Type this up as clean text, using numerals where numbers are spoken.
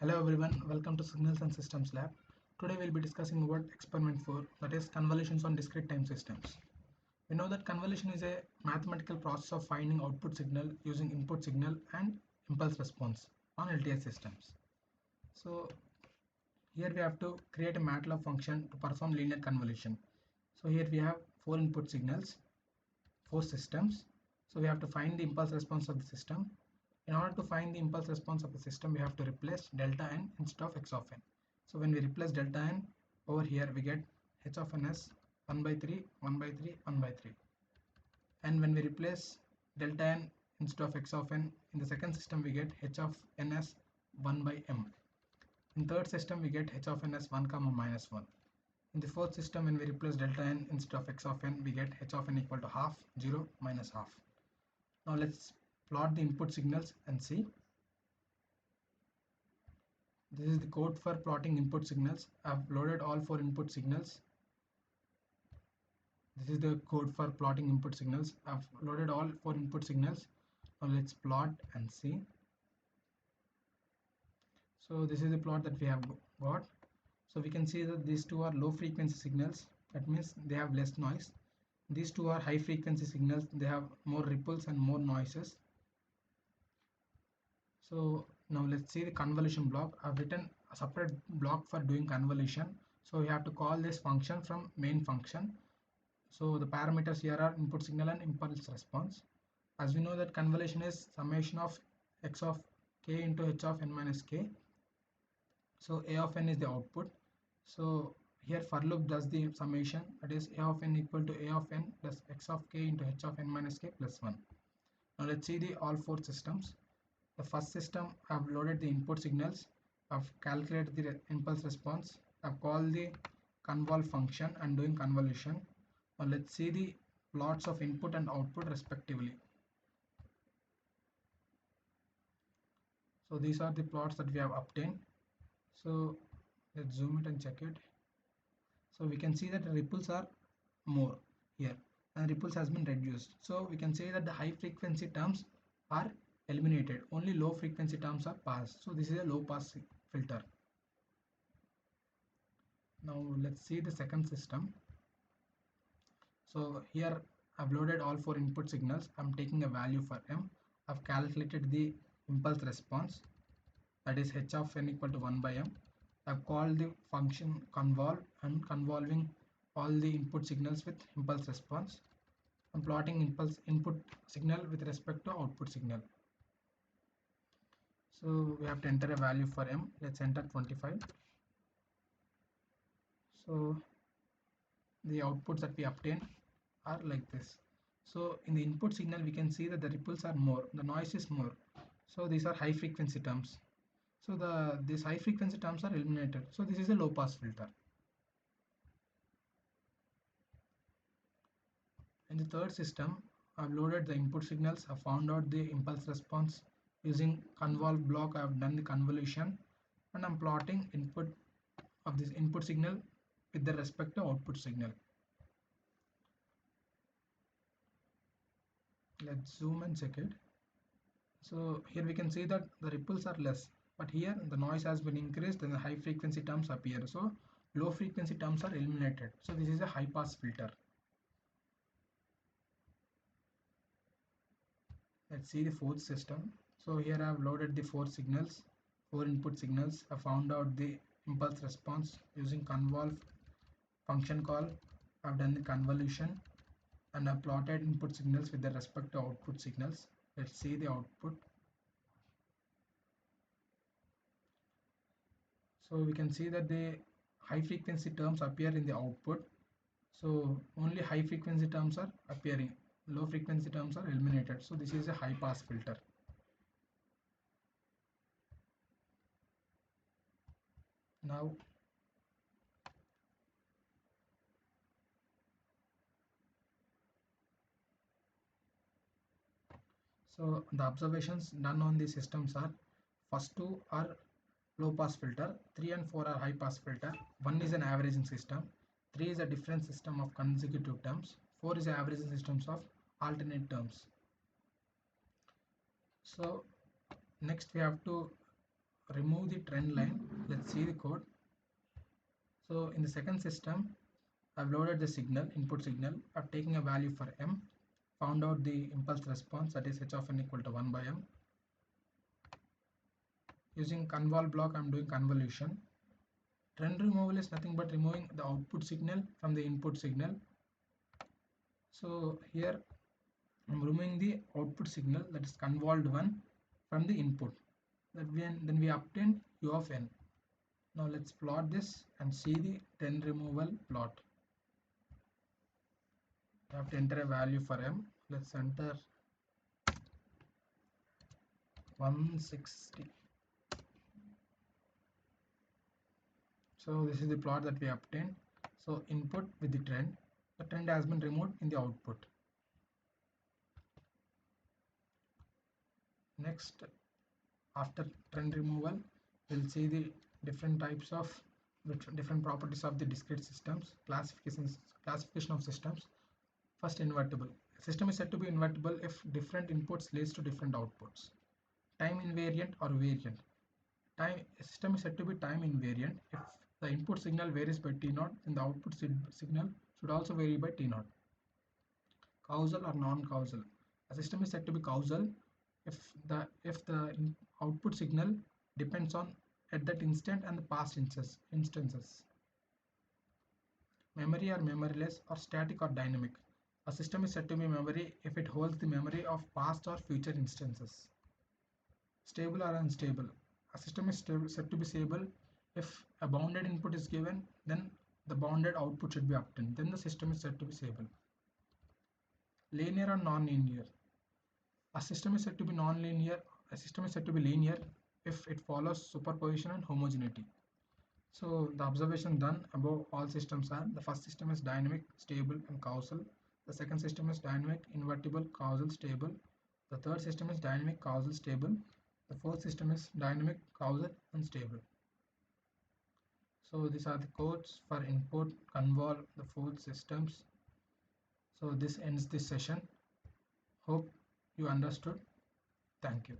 Hello everyone, welcome to Signals and Systems Lab. Today we'll be discussing about experiment 4, that is convolutions on discrete time systems. We know that convolution is a mathematical process of finding output signal using input signal and impulse response on LTI systems. So here we have to create a MATLAB function to perform linear convolution. So here we have 4 input signals, 4 systems. So we have to find the impulse response of the system. In order to find the impulse response of the system, we have to replace delta n instead of x of n. So when we replace delta n over here, we get h of n as 1 by 3, 1 by 3, 1 by 3. And when we replace delta n instead of x of n in the second system, we get h of n as 1 by m. In third system, we get h of n as 1 comma minus 1. In the fourth system, when we replace delta n instead of x of n, we get h of n equal to half, 0, minus half. Now let's plot the input signals and see. This is the code for plotting input signals. I've loaded all 4 input signals. This is the code for plotting input signals. I've loaded all 4 input signals. Now let's plot and see. So this is the plot that we have got. So we can see that these two are low frequency signals. That means they have less noise. These two are high frequency signals. They have more ripples and more noises. So now let's see the convolution block. I've written a separate block for doing convolution. So we have to call this function from main function. So the parameters here are input signal and impulse response. As we know that convolution is summation of x of k into h of n minus k. So a of n is the output. So here for loop does the summation, that is a of n equal to a of n plus x of k into h of n minus k plus 1. Now let's see the all 4 systems. The first system, I've loaded the input signals, I've calculated the impulse response, I've called the convolve function and doing convolution. Now let's see the plots of input and output respectively. So these are the plots that we have obtained. So let's zoom it and check it. So we can see that the ripples are more here and ripples has been reduced. So we can say that the high frequency terms are eliminated, only low frequency terms are passed. So this is a low pass filter. Now let's see the second system. So here I've loaded all 4 input signals. I'm taking a value for m. I've calculated the impulse response, that is h of n equal to 1 by m. I've called the function convolve and convolving all the input signals with impulse response. I'm plotting input signal with respect to output signal. So we have to enter a value for m. Let's enter 25. So the outputs that we obtain are like this. So in the input signal we can see that the ripples are more, the noise is more. So these are high frequency terms. So these high frequency terms are eliminated. So this is a low pass filter. In the third system, I've loaded the input signals, I've found out the impulse response. Using convolve block, I've done the convolution and I'm plotting input of this input signal with the respect to output signal. Let's zoom and check it. So here we can see that the ripples are less, but here the noise has been increased and the high frequency terms appear. So low frequency terms are eliminated. So this is a high pass filter. Let's see the fourth system. So here I have loaded the 4 signals, 4 input signals. I found out the impulse response using convolve function call. I've done the convolution and I've plotted input signals with the respect to output signals. Let's see the output. So we can see that the high frequency terms appear in the output. So only high frequency terms are appearing, low frequency terms are eliminated. So this is a high pass filter. Now so the observations done on the systems are, first 2 are low pass filter, 3 and 4 are high pass filter, 1 is an averaging system, 3 is a different system of consecutive terms, 4 is averaging systems of alternate terms. So next we have to remove the trend line. Let's see the code. So in the second system, I've loaded the signal, input signal. I've taken a value for m, found out the impulse response, that is h of n equal to 1 by m. Using convol block, I'm doing convolution. Trend removal is nothing but removing the output signal from the input signal. So here I'm removing the output signal, that is convolved one, from the input. Then we obtain u of n. Now let's plot this and see the trend removal plot. You have to enter a value for m. Let's enter 160. So this is the plot that we obtained. So input with the trend has been removed in the output. Next, after trend removal, we'll see the different types of different properties of the discrete systems, classification of systems. First, invertible. A system is said to be invertible if different inputs leads to different outputs. Time invariant or variant. A system is said to be time invariant if the input signal varies by t0, then the output signal should also vary by t0. Causal or non-causal. A system is said to be causal if the output signal depends on at that instant and the past instances. Memory or memoryless, or static or dynamic. A system is said to be memory if it holds the memory of past or future instances. Stable or unstable. A system is said to be stable if a bounded input is given, then the bounded output should be obtained. Then the system is said to be stable. Linear or non-linear. A system is said to be non-linear. A system is said to be linear if it follows superposition and homogeneity. So the observation done above all systems are: the first system is dynamic, stable, and causal. The second system is dynamic, invertible, causal, stable. The third system is dynamic, causal, stable. The fourth system is dynamic, causal, and stable. So these are the codes for input, convol, the four systems. So this ends this session. Hope you understood. Thank you.